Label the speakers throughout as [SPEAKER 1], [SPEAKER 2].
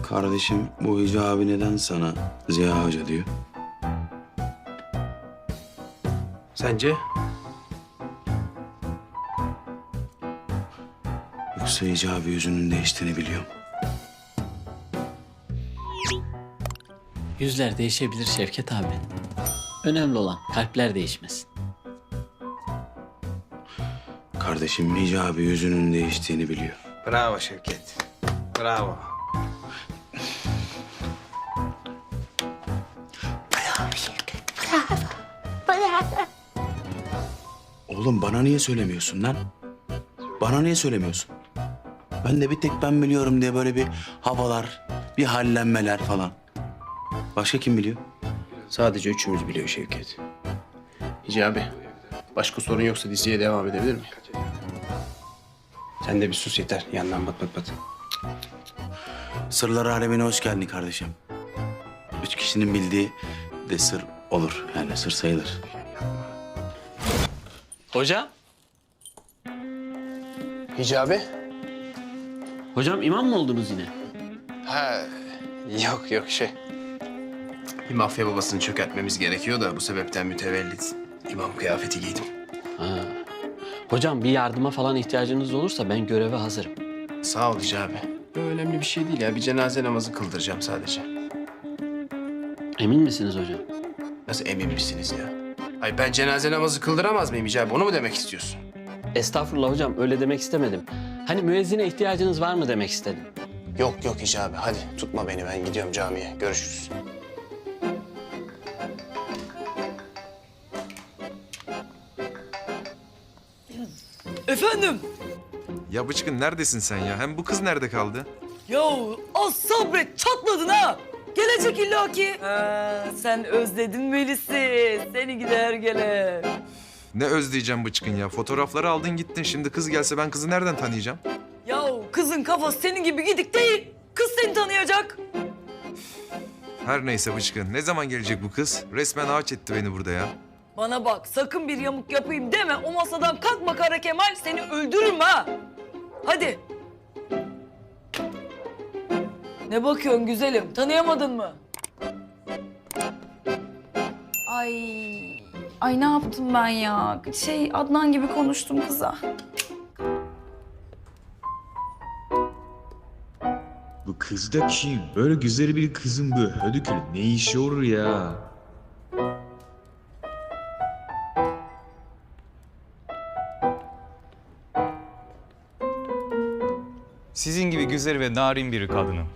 [SPEAKER 1] Kardeşim bu Hici abi neden sana Ziya Hoca diyor?
[SPEAKER 2] Sence?
[SPEAKER 1] Yoksa Hici abi yüzünün değiştiğini biliyor mu?
[SPEAKER 3] Yüzler değişebilir Şevket abi. Önemli olan kalpler değişmesin.
[SPEAKER 1] Kardeşim Hici abi yüzünün değiştiğini biliyor.
[SPEAKER 2] Bravo Şevket. Bravo.
[SPEAKER 1] Oğlum bana niye söylemiyorsun lan? Bana niye söylemiyorsun? Ben de bir tek ben biliyorum diye böyle bir havalar, bir hallenmeler falan. Başka kim biliyor?
[SPEAKER 2] Sadece üçümüz biliyor Şevket. Hici abi, başka sorun yoksa diziye devam edebilir miyim? Sen de bir sus yeter. Yandan bat bat bat.
[SPEAKER 1] Sırlar alemine hoş geldin kardeşim. 3 kişinin bildiği de sır olur. Yani sır sayılır.
[SPEAKER 3] Hocam,
[SPEAKER 2] Hici abi?
[SPEAKER 3] hocam imam mı oldunuz yine?
[SPEAKER 2] Ha, yok şey. Bir mafya babasını çökertmemiz gerekiyor da bu sebepten mütevellit imam kıyafeti giydim.
[SPEAKER 3] Ha. Hocam bir yardıma falan ihtiyacınız olursa ben göreve hazırım.
[SPEAKER 2] Sağ ol Hici abi. Önemli bir şey değil ya. Bir cenaze namazı kıldıracağım sadece.
[SPEAKER 3] Emin misiniz hocam?
[SPEAKER 2] Nasıl emin misiniz ya? Ay ben cenaze namazı kıldıramaz mıyım Hici abi? Onu mu demek istiyorsun?
[SPEAKER 3] Estağfurullah hocam öyle demek istemedim. Hani müezzine ihtiyacınız var mı demek istedim.
[SPEAKER 2] Yok Hici abi. Hadi tutma beni. Ben gidiyorum camiye. Görüşürüz.
[SPEAKER 4] Efendim?
[SPEAKER 5] Ya Bıçkın neredesin sen ya? Hem bu kız nerede kaldı?
[SPEAKER 4] Yahu az sabret çatladın ha. Gelecek illaki. Sen özledin Melis'i. Seni gider gelir.
[SPEAKER 5] Ne özleyeceğim Bıçkın ya. Fotoğrafları aldın gittin. Şimdi kız gelse ben kızı nereden tanıyacağım?
[SPEAKER 4] Yahu kızın kafası senin gibi gidik değil. Kız seni tanıyacak.
[SPEAKER 5] Her neyse Bıçkın. Ne zaman gelecek bu kız? Resmen ağaç etti beni burada ya.
[SPEAKER 4] Bana bak sakın bir yamuk yapayım deme. O masadan kalkma Kara Kemal, seni öldürürüm ha. Hadi. Ne bakıyorsun güzelim? Tanıyamadın mı?
[SPEAKER 6] Ay ne yaptım ben ya? Adnan gibi konuştum kıza.
[SPEAKER 7] Bu kız da kim? Böyle güzel bir kızın bu hödükül ne işi olur ya?
[SPEAKER 8] Sizin gibi güzel ve narin bir kadının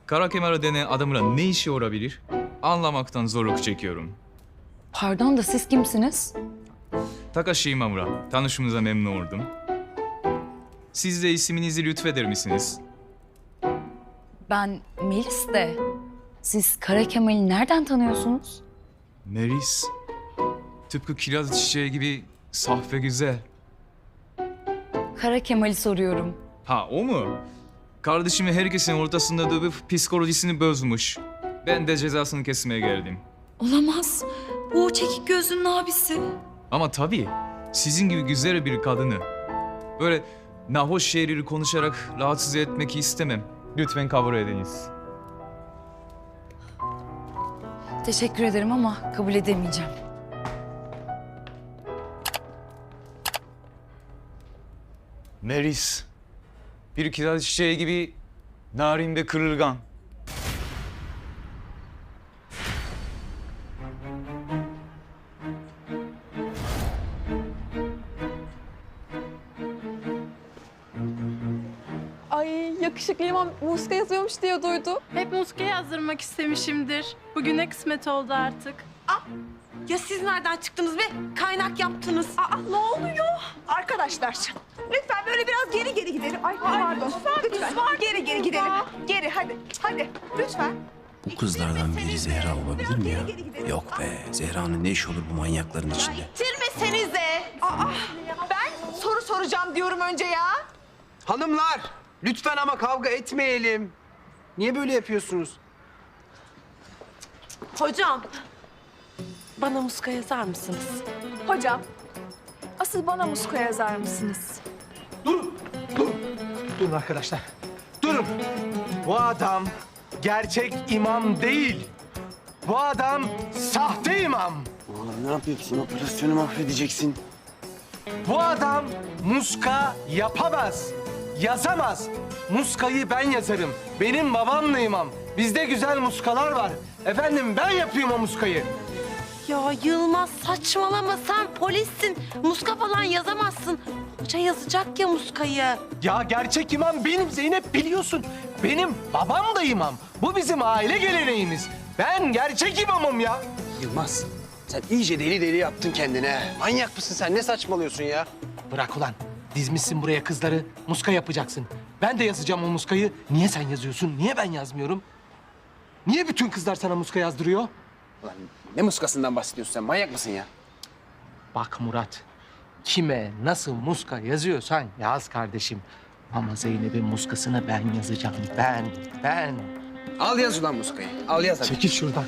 [SPEAKER 8] Kara Kemal denen adamla ne işi olabilir? Anlamaktan zorluk çekiyorum.
[SPEAKER 6] Pardon da siz kimsiniz?
[SPEAKER 8] Takashi Imamura, tanışımıza memnun oldum. Siz de isminizi lütfeder misiniz?
[SPEAKER 6] Ben Melis de. Siz Kara Kemal'i nereden tanıyorsunuz?
[SPEAKER 8] Melis, tıpkı kiraz çiçeği gibi saf ve güzel.
[SPEAKER 6] Kara Kemal'i soruyorum.
[SPEAKER 8] Ha o mu? Kardeşimi herkesin ortasında dövüp psikolojisini bozmuş. Ben de cezasını kesmeye geldim.
[SPEAKER 6] Olamaz. Bu o çekik gözlünün abisi.
[SPEAKER 8] Ama tabii sizin gibi güzel bir kadını böyle nahoş şeyleri konuşarak rahatsız etmek istemem. Lütfen kabul ediniz.
[SPEAKER 6] Teşekkür ederim ama kabul edemeyeceğim.
[SPEAKER 8] Meris, bir kiraz çiçeği gibi narin ve kırılgan.
[SPEAKER 9] Ay yakışıklı imam muska yazıyormuş diye duydu.
[SPEAKER 10] Hep muska yazdırmak istemişimdir. Bugüne kısmet oldu artık.
[SPEAKER 9] Ya siz nereden çıktınız be? Kaynak yaptınız. Ne oluyor? Arkadaşlar lütfen böyle biraz geri gidelim. Ay pardon. Lütfen geri gidelim. Geri hadi lütfen.
[SPEAKER 1] Bu kızlardan biri Zehra olabilir mi ya? Yok be, Zehra'nın ne işi olur bu manyakların içinde?
[SPEAKER 9] Bitirmesenize. Ben soru soracağım diyorum önce ya.
[SPEAKER 2] Hanımlar, lütfen ama kavga etmeyelim. Niye böyle yapıyorsunuz?
[SPEAKER 9] Hocam bana muska yazar mısınız?
[SPEAKER 6] Hocam, asıl bana muska yazar mısınız?
[SPEAKER 11] Durun arkadaşlar. Durun. Bu adam gerçek imam değil. Bu adam sahte imam.
[SPEAKER 2] Oğlum ne yapıyorsun? Operasyonu mahvedeceksin.
[SPEAKER 11] Bu adam muska yapamaz. Yazamaz. Muskayı ben yazarım. Benim babam da imam. Bizde güzel muskalar var. Efendim ben yapayım o muskayı.
[SPEAKER 9] Ya Yılmaz saçmalama, sen polissin. Muska falan yazamazsın. Hoca yazacak ya muskayı.
[SPEAKER 11] Ya gerçek imam benim Zeynep, biliyorsun. Benim babam da imam. Bu bizim aile geleneğimiz. Ben gerçek imamım ya.
[SPEAKER 2] Yılmaz, sen iyice deli yaptın kendine. Manyak mısın sen? Ne saçmalıyorsun ya?
[SPEAKER 11] Bırak ulan. Dizmişsin buraya kızları. Muska yapacaksın. Ben de yazacağım o muskayı. Niye sen yazıyorsun? Niye ben yazmıyorum? Niye bütün kızlar sana muska yazdırıyor?
[SPEAKER 2] Ulan ne muskasından bahsediyorsun sen? Manyak mısın ya?
[SPEAKER 11] Bak Murat, kime nasıl muska yazıyorsan yaz kardeşim. Ama Zeynep'in muskasını ben yazacağım. Ben.
[SPEAKER 2] Al yaz ulan muskayı. Al yaz hadi.
[SPEAKER 11] Çekil şuradan.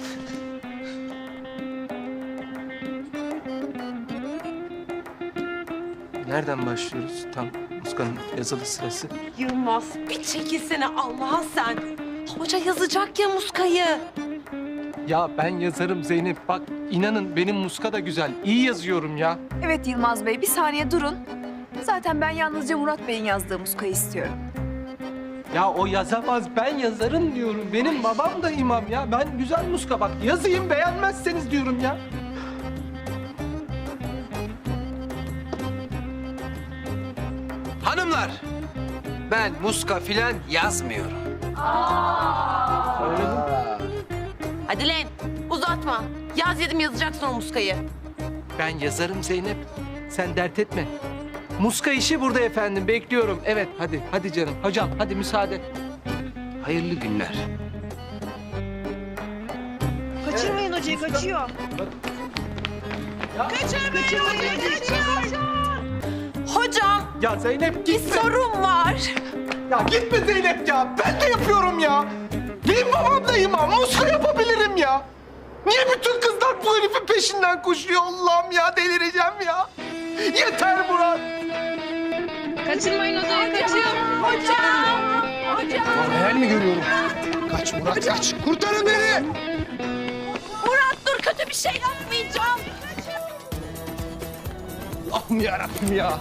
[SPEAKER 11] Nereden başlıyoruz tam muskanın yazılı sırası?
[SPEAKER 9] Yılmaz bir çekilsene Allah'a sen. Hoca yazacak ya muskayı.
[SPEAKER 11] Ya ben yazarım Zeynep. Bak inanın benim muska da güzel. İyi yazıyorum ya.
[SPEAKER 6] Evet Yılmaz Bey, bir saniye durun. Zaten ben yalnızca Murat Bey'in yazdığı muskayı istiyorum.
[SPEAKER 11] Ya o yazamaz, ben yazarım diyorum. Benim babam da imam ya. Ben güzel muska bak yazayım, beğenmezseniz diyorum ya.
[SPEAKER 2] Hanımlar, ben muska filan yazmıyorum.
[SPEAKER 9] Hadi lan uzatma. Yaz dedim, yazacaksın o muskayı.
[SPEAKER 11] Ben yazarım Zeynep. Sen dert etme. Muska işi burada efendim. Bekliyorum. Evet hadi canım. Hocam hadi müsaade.
[SPEAKER 2] Hayırlı günler.
[SPEAKER 9] Kaçırmayın hocayı, kaçıyor. Hocam
[SPEAKER 11] Ya Zeynep
[SPEAKER 9] bir
[SPEAKER 11] gitme.
[SPEAKER 9] sorun var.
[SPEAKER 11] Ya gitme Zeynep ya. Ben de yapıyorum ya. Benim babam da imam. Muska yapabilirim ya. Niye bütün kızlar bu herifin peşinden koşuyor Allah'ım ya, delireceğim ya. Yeter Murat.
[SPEAKER 10] Kaçırmayın hocayı, kaçıyor.
[SPEAKER 2] Ulan hayal mi görüyorum? Kaç Murat kaç. Kurtarın beni.
[SPEAKER 9] Murat dur, kötü bir şey yapmayacağım.
[SPEAKER 2] Allah'ım yarabbim ya.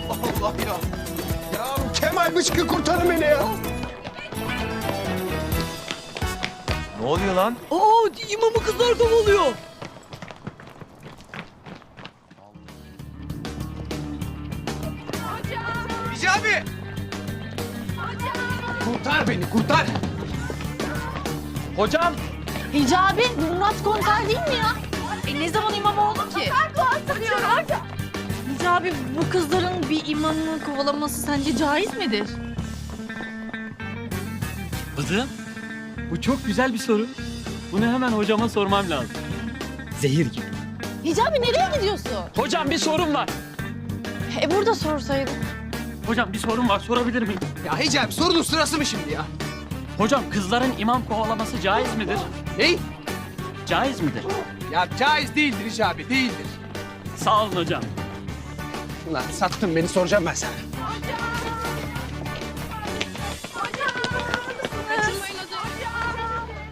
[SPEAKER 2] Allah ya. Ya Kemal Bıçkı kurtarın beni ya.
[SPEAKER 8] Ne oluyor lan?
[SPEAKER 4] Aa, imamı kızlar kovalıyor.
[SPEAKER 2] Hicabi. Kurtar beni kurtar.
[SPEAKER 8] Hocam!
[SPEAKER 6] Hicabi, Murat komiser değil mi ya? Ne zaman imam oldu ki?
[SPEAKER 10] Hicabi, bu kızların bir imamı kovalaması sence caiz midir?
[SPEAKER 3] Kızım, bu çok güzel bir soru. Bunu hemen hocama sormam lazım. Zehir gibi.
[SPEAKER 10] Hicabi nereye gidiyorsun?
[SPEAKER 3] Hocam bir sorun var.
[SPEAKER 10] Burada sorsaydın.
[SPEAKER 3] Hocam bir sorun var, sorabilir miyim?
[SPEAKER 2] Ya Hicabi sorunun sırası mı şimdi ya?
[SPEAKER 3] Hocam kızların imam kovalaması caiz midir?
[SPEAKER 2] Ney?
[SPEAKER 3] Caiz midir?
[SPEAKER 2] Ya caiz değildir Hicabi değildir.
[SPEAKER 3] Sağ olun hocam.
[SPEAKER 2] Ulan sattın beni, soracağım ben sana.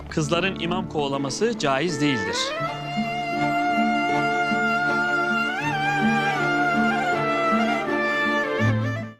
[SPEAKER 3] Kızların imam kovalaması caiz değildir.